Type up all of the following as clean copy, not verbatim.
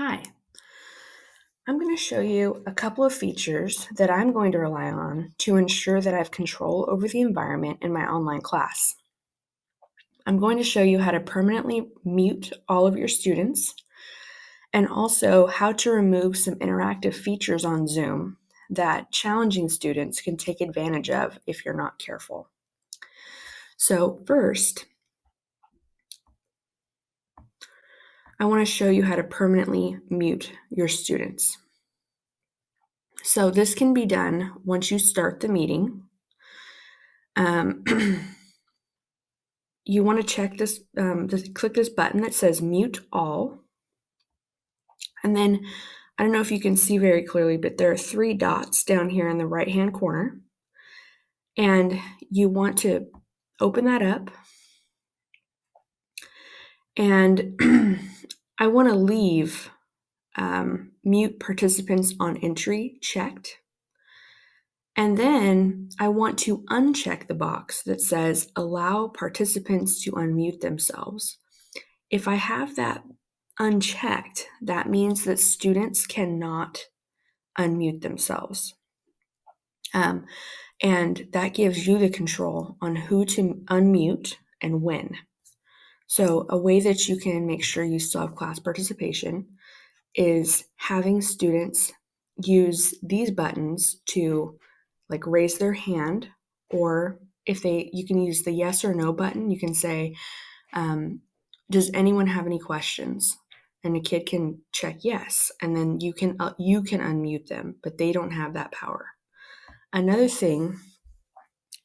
Hi, I'm going to show you a couple of features that I'm going to rely on to ensure that I have control over the environment in my online class. I'm going to show you how to permanently mute all of your students and also how to remove some interactive features on Zoom that challenging students can take advantage of if you're not careful. So first, I want to show you how to permanently mute your students. So this can be done once you start the meeting. You want to check this, click this button that says mute all. And then, I don't know if you can see very clearly, but there are 3 dots down here in the right-hand corner. And you want to open that up. And I want to leave mute participants on entry checked. And then I want to uncheck the box that says allow participants to unmute themselves. If I have that unchecked, that means that students cannot unmute themselves. And that gives you the control on who to unmute and when. So a way that you can make sure you still have class participation is having students use these buttons to raise their hand, or you can use the yes or no button. You can say, does anyone have any questions? And a kid can check yes, and then you can unmute them, but they don't have that power. Another thing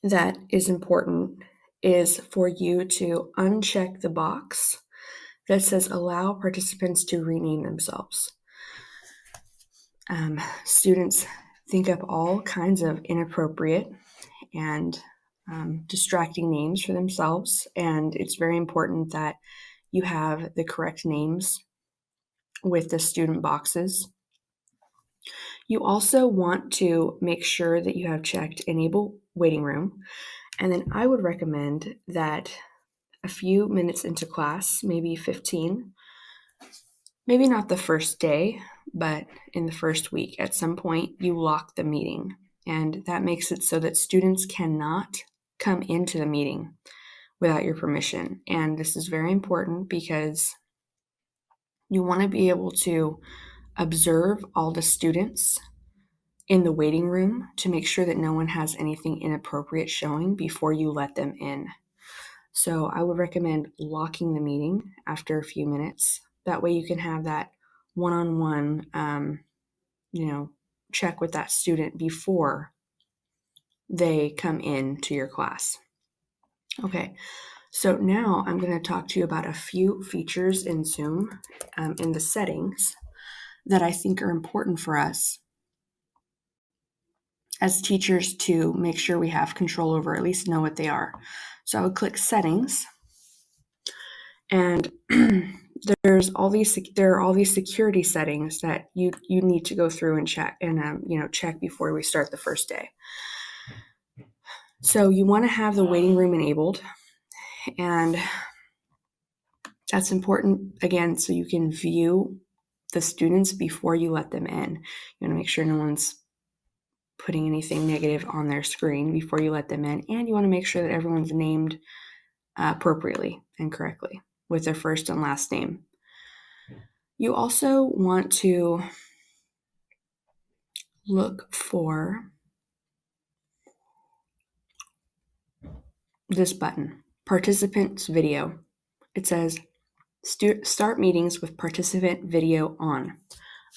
that is important is for you to uncheck the box that says allow participants to rename themselves. Students think up all kinds of inappropriate and distracting names for themselves, and it's very important that you have the correct names with the student boxes. You also want to make sure that you have checked enable waiting room, and then I would recommend that a few minutes into class, maybe 15, maybe not the first day, but in the first week, at some point you lock the meeting, and that makes it so that students cannot come into the meeting without your permission. And this is very important because you want to be able to observe all the students in the waiting room to make sure that no one has anything inappropriate showing before you let them in. So I would recommend locking the meeting after a few minutes. That way you can have that one-on-one, check with that student before they come into your class. Okay, so now I'm going to talk to you about a few features in Zoom in the settings that I think are important for us as teachers to make sure we have control over, at least know what they are. So I would click settings, and there are all these security settings that you need to go through and check check before we start the first day. So you want to have the waiting room enabled, and that's important, again, so you can view the students before you let them in. You want to make sure no one's putting anything negative on their screen before you let them in, and you want to make sure that everyone's named appropriately and correctly with their first and last name. You also want to look for this button, Participants Video. It says start meetings with participant video on.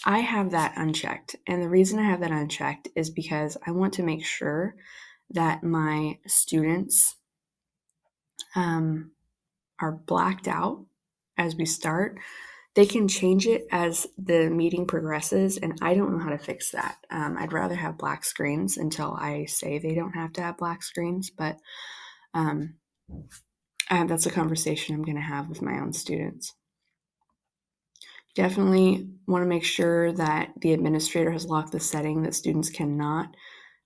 I have that unchecked, and the reason I have that unchecked is because I want to make sure that my students are blacked out as we start. They can change it as the meeting progresses, and I don't know how to fix that. I'd rather have black screens until I say they don't have to have black screens, but that's a conversation I'm going to have with my own students. Definitely want to make sure that the administrator has locked the setting that students cannot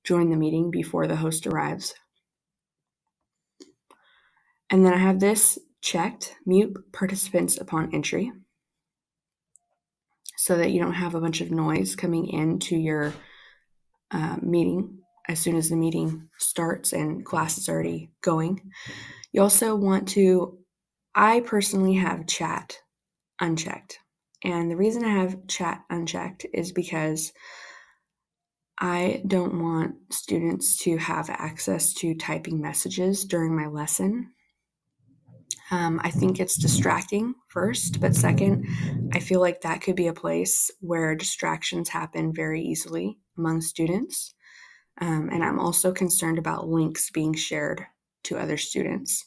join the meeting before the host arrives. And then I have this checked, mute participants upon entry. so that you don't have a bunch of noise coming into your meeting as soon as the meeting starts and class is already going. You also want to, I personally have chat unchecked. And the reason I have chat unchecked is because I don't want students to have access to typing messages during my lesson. I think it's distracting first, but second, I feel like that could be a place where distractions happen very easily among students. And I'm also concerned about links being shared to other students.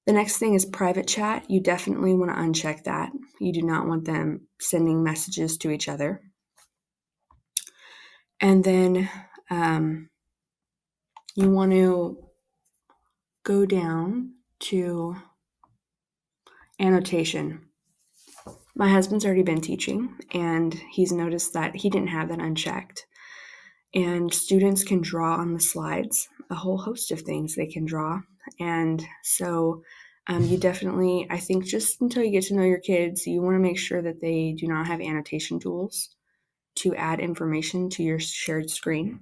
The next thing is private chat. You definitely want to uncheck that. You do not want them sending messages to each other. And then you want to go down to annotation. My husband's already been teaching, and he's noticed that he didn't have that unchecked. And students can draw on the slides, a whole host of things they can draw. And so you definitely, I think just until you get to know your kids, you want to make sure that they do not have annotation tools to add information to your shared screen.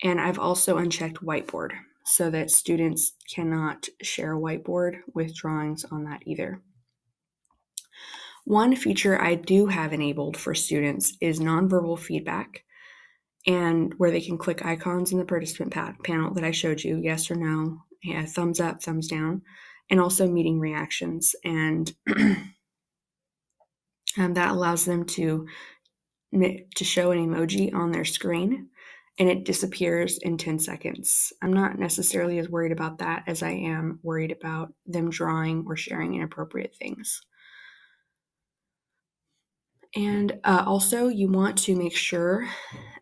And I've also unchecked whiteboard so that students cannot share a whiteboard with drawings on that either. One feature I do have enabled for students is nonverbal feedback, and where they can click icons in the participant panel that I showed you, yes or no, yeah, thumbs up, thumbs down, and also meeting reactions. And that allows them to show an emoji on their screen, and it disappears in 10 seconds. I'm not necessarily as worried about that as I am worried about them drawing or sharing inappropriate things. And also, you want to make sure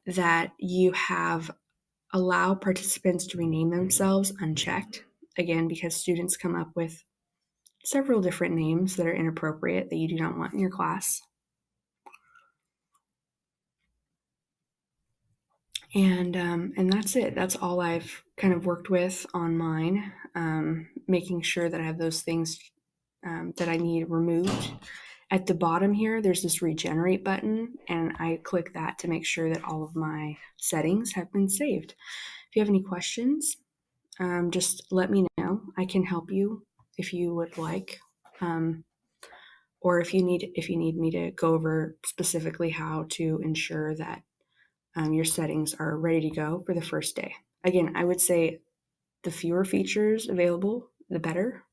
that you have allow participants to rename themselves unchecked, again, because students come up with several different names that are inappropriate that you do not want in your class. And that's it. That's all I've kind of worked with on mine, making sure that I have those things that I need removed. At the bottom here, there's this regenerate button, and I click that to make sure that all of my settings have been saved. If you have any questions, just let me know. I can help you if you would like, or if you need me to go over specifically how to ensure that your settings are ready to go for the first day. Again, I would say the fewer features available, the better,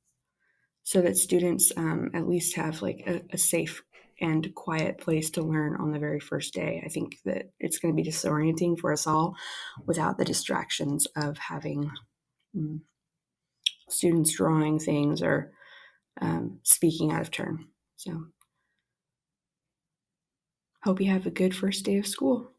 so that students at least have like a safe and quiet place to learn on the very first day. I think that it's going to be disorienting for us all without the distractions of having students drawing things or speaking out of turn. So, hope you have a good first day of school.